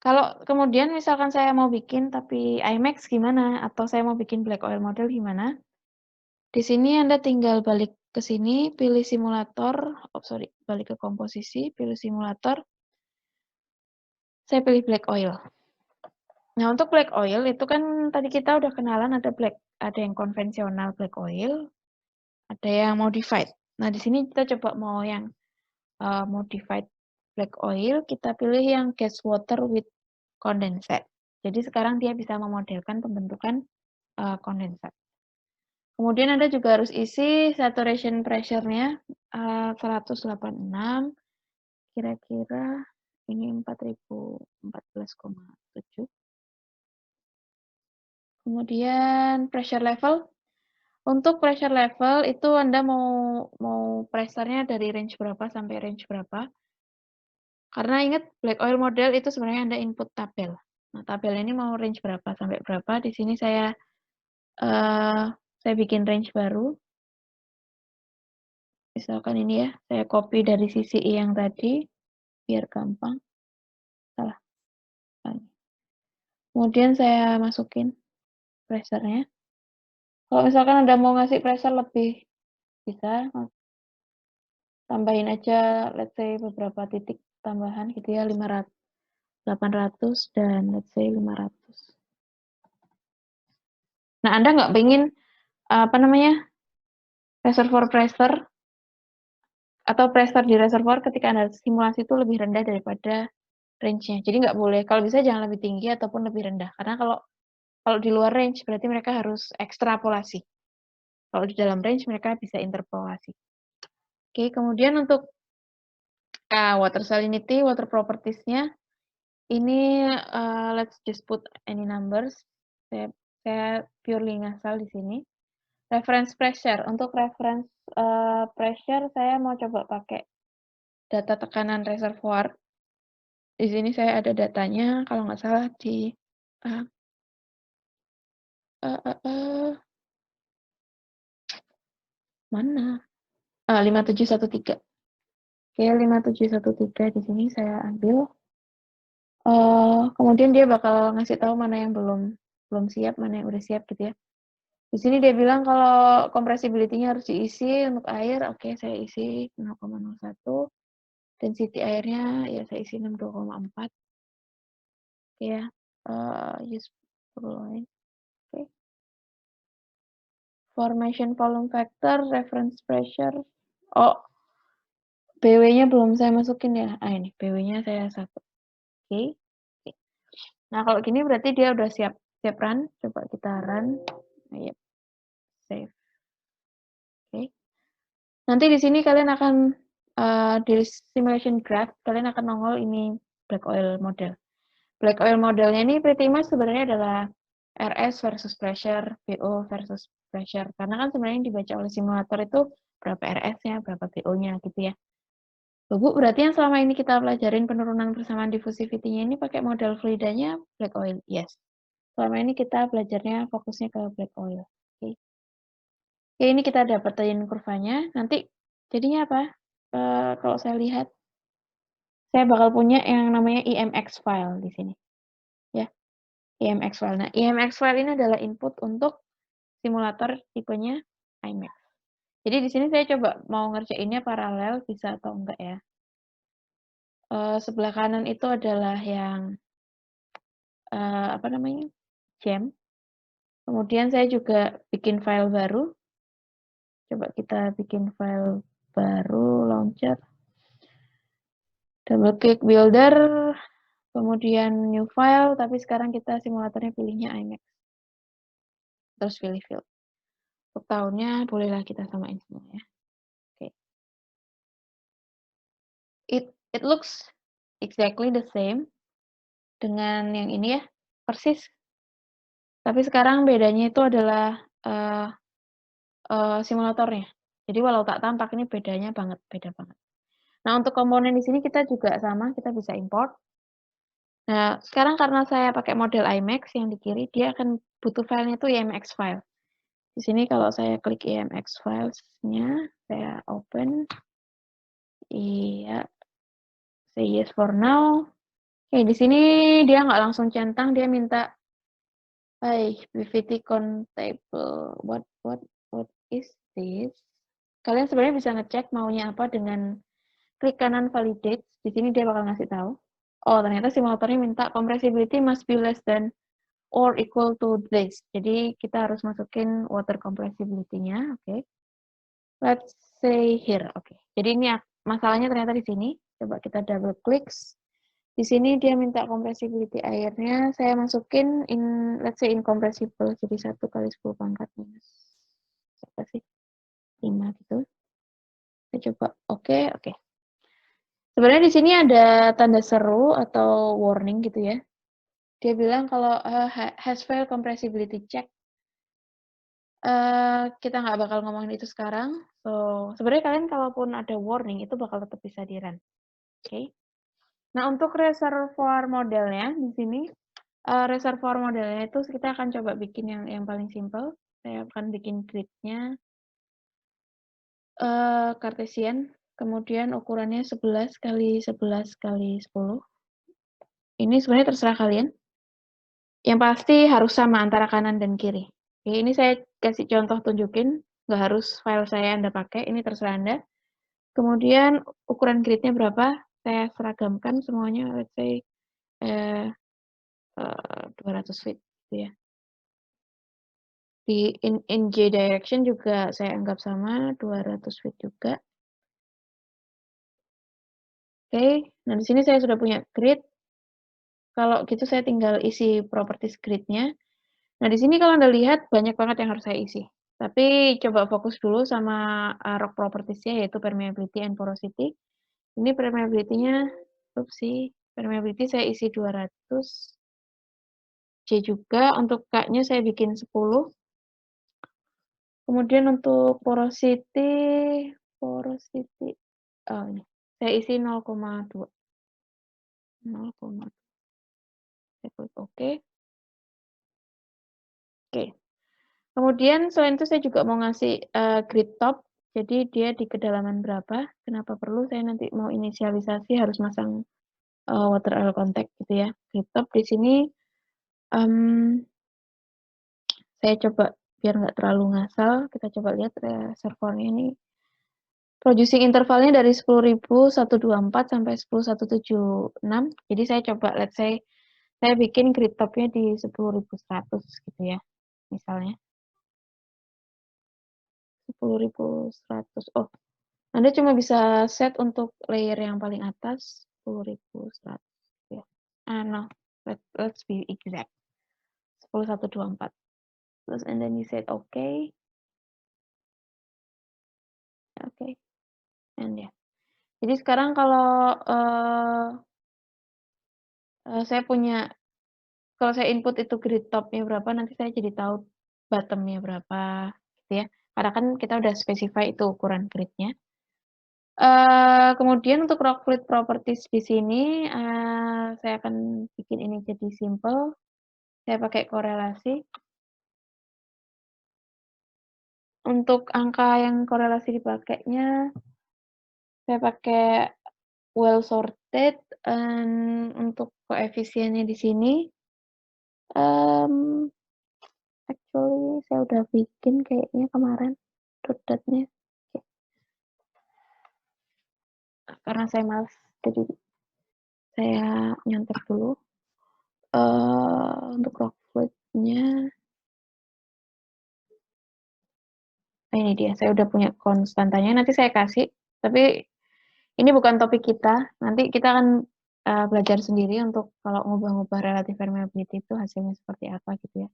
Kalau kemudian misalkan saya mau bikin tapi IMAX gimana? Atau saya mau bikin black oil model gimana? Di sini Anda tinggal balik ke sini, pilih simulator, oh sorry, balik ke komposisi, pilih simulator, saya pilih black oil. Nah, untuk black oil itu kan tadi kita udah kenalan ada yang konvensional black oil, ada yang modified. Nah, di sini kita coba mau yang modified black oil, kita pilih yang gas water with condensate. Jadi sekarang dia bisa memodelkan pembentukan kondensat. Kemudian Anda juga harus isi saturation pressure-nya 186, kira-kira ini 4014,7. Kemudian pressure level. Untuk pressure level itu Anda mau pressure-nya dari range berapa sampai range berapa. Karena ingat black oil model itu sebenarnya Anda input tabel. Nah, tabel ini mau range berapa sampai berapa. Di sini saya bikin range baru. Misalkan ini ya, saya copy dari sisi yang tadi biar gampang. Salah. Kemudian saya masukin pressure-nya. Kalau misalkan Anda mau ngasih pressure lebih, bisa tambahin aja, let's say beberapa titik tambahan gitu ya, 500, 800, dan let's say 500. Nah, Anda nggak pengen, reservoir pressure, atau pressure di reservoir ketika Anda simulasi itu lebih rendah daripada range-nya. Jadi nggak boleh, kalau bisa jangan lebih tinggi ataupun lebih rendah. Karena kalau di luar range, berarti mereka harus ekstrapolasi. Kalau di dalam range, mereka bisa interpolasi. Oke, kemudian untuk water salinity, water properties-nya, ini let's just put any numbers. Saya purely ngasal di sini. Reference pressure. Untuk reference pressure, saya mau coba pakai data tekanan reservoir. Di sini saya ada datanya, kalau nggak salah di mana? 5713. Oke, 5713 di sini saya ambil. Kemudian dia bakal ngasih tahu mana yang belum siap, mana yang udah siap gitu ya. Di sini dia bilang kalau compressibility-nya harus diisi untuk air. Oke, saya isi 0,01. Density airnya ya saya isi 62,4. Oke ya. Use line. Oke. Formation volume factor, reference pressure. Oh, BW-nya belum saya masukin ya. Ini BW-nya saya 1. Oke. Nah, kalau gini berarti dia udah siap run. Coba kita run. Nah, save. Oke. Nanti di sini kalian akan di simulation graph kalian akan nongol ini black oil model. Black oil modelnya ini pretty much sebenarnya adalah RS versus pressure, VO versus pressure. Karena kan sebenarnya yang dibaca oleh simulator itu berapa RS-nya, berapa VO-nya gitu ya. Bu, berarti yang selama ini kita pelajarin penurunan persamaan diffusivity-nya ini pakai model fluidanya black oil. Yes. Selama ini kita belajarnya fokusnya ke black oil. Oke. Oke, ini kita dapetin kurvanya. Nanti jadinya apa? Kalau saya lihat, saya bakal punya yang namanya EMX file di sini. Ya, EMX file. Nah, EMX file ini adalah input untuk simulator tipenya IMAX. Jadi di sini saya coba mau ngerjainnya paralel, bisa atau enggak ya. Sebelah kanan itu adalah yang jam. Kemudian saya juga bikin file baru. Coba kita bikin file baru, launcher. Double click builder, kemudian new file, tapi sekarang kita simulatornya pilihnya IMAX. Terus pilih field. Untuk tahunnya bolehlah kita samain semua ya. Oke. It looks exactly the same dengan yang ini ya, persis. Tapi sekarang bedanya itu adalah simulatornya. Jadi walau tak tampak ini beda banget. Nah, untuk komponen di sini kita juga sama, kita bisa import. Nah, sekarang karena saya pakai model IMAX yang di kiri, dia akan butuh filenya itu EMX file. Di sini kalau saya klik EMX files-nya, saya open. Iya, say yes for now. Oke, di sini dia nggak langsung centang, dia minta, PVT countable. What is this? Kalian sebenarnya bisa ngecek maunya apa dengan klik kanan validate. Di sini dia bakal ngasih tahu. Oh, ternyata simulatornya minta compressibility must be less than or equal to this. Jadi kita harus masukin water compressibility-nya. Oke. Let's say here. Oke. Jadi ini masalahnya ternyata di sini. Coba kita double klik. Di sini dia minta compressibility airnya. Saya masukin let's say incompressible. Jadi 1 kali 10 pangkat minus berapa sih? 5 gitu. Kita coba. Oke. Sebenarnya di sini ada tanda seru atau warning gitu ya. Dia bilang kalau has failed compressibility check. Kita nggak bakal ngomongin itu sekarang. So, sebenarnya kalian kalaupun ada warning itu bakal tetap bisa di-run. Oke. Nah, untuk reservoir modelnya di sini, reservoir modelnya itu kita akan coba bikin yang paling simple. Saya akan bikin grid-nya Cartesian, kemudian ukurannya 11 kali 11 kali 10. Ini sebenarnya terserah kalian. Yang pasti harus sama antara kanan dan kiri. Oke, ini saya kasih contoh tunjukin, nggak harus file saya Anda pakai, ini terserah Anda. Kemudian ukuran gridnya berapa, saya seragamkan semuanya, let's say 200 feet, gitu ya. Di in J direction juga saya anggap sama, 200 feet juga. Oke, nah di sini saya sudah punya grid. Kalau gitu saya tinggal isi properties grid-nya. Nah, di sini kalau Anda lihat banyak banget yang harus saya isi. Tapi coba fokus dulu sama rock properties-nya yaitu permeability and porosity. Ini permeability-nya, permeability saya isi 200. J juga, untuk K-nya saya bikin 10. Kemudian untuk porosity, ini, saya isi 0,2. 0,2. Saya klik OK. Oke. Kemudian selain itu saya juga mau ngasih grid top, jadi dia di kedalaman berapa, kenapa perlu saya nanti mau inisialisasi harus masang water oil contact gitu ya. Grid top di sini saya coba biar nggak terlalu ngasal, kita coba lihat reservoirnya ini. Producing intervalnya dari 10.124 sampai 10.176. Jadi saya coba let's say saya bikin grid topnya di 10.100 gitu ya, misalnya. 10.100. Oh, Anda cuma bisa set untuk layer yang paling atas 10.100 ya. No, let's be exact. 10.124. Terus and then you said okay. Okay. And ya. Jadi sekarang kalau saya punya, kalau saya input itu grid topnya berapa, nanti saya jadi tahu bottomnya berapa gitu ya. Karena kan kita udah specify itu ukuran gridnya. Kemudian untuk rock fluid properties di sini, saya akan bikin ini jadi simple. Saya pakai korelasi. Untuk angka yang korelasi dipakainya, saya pakai well sorted, untuk koefisiennya di sini, actually saya udah bikin kayaknya kemarin dot-dotnya. Oke. Karena saya males, jadi saya nyontek dulu. Untuk rock fluid-nya, ini dia, saya udah punya konstantanya, nanti saya kasih, tapi ini bukan topik kita, nanti kita akan belajar sendiri untuk kalau ngubah-ngubah relative permeability itu hasilnya seperti apa gitu ya.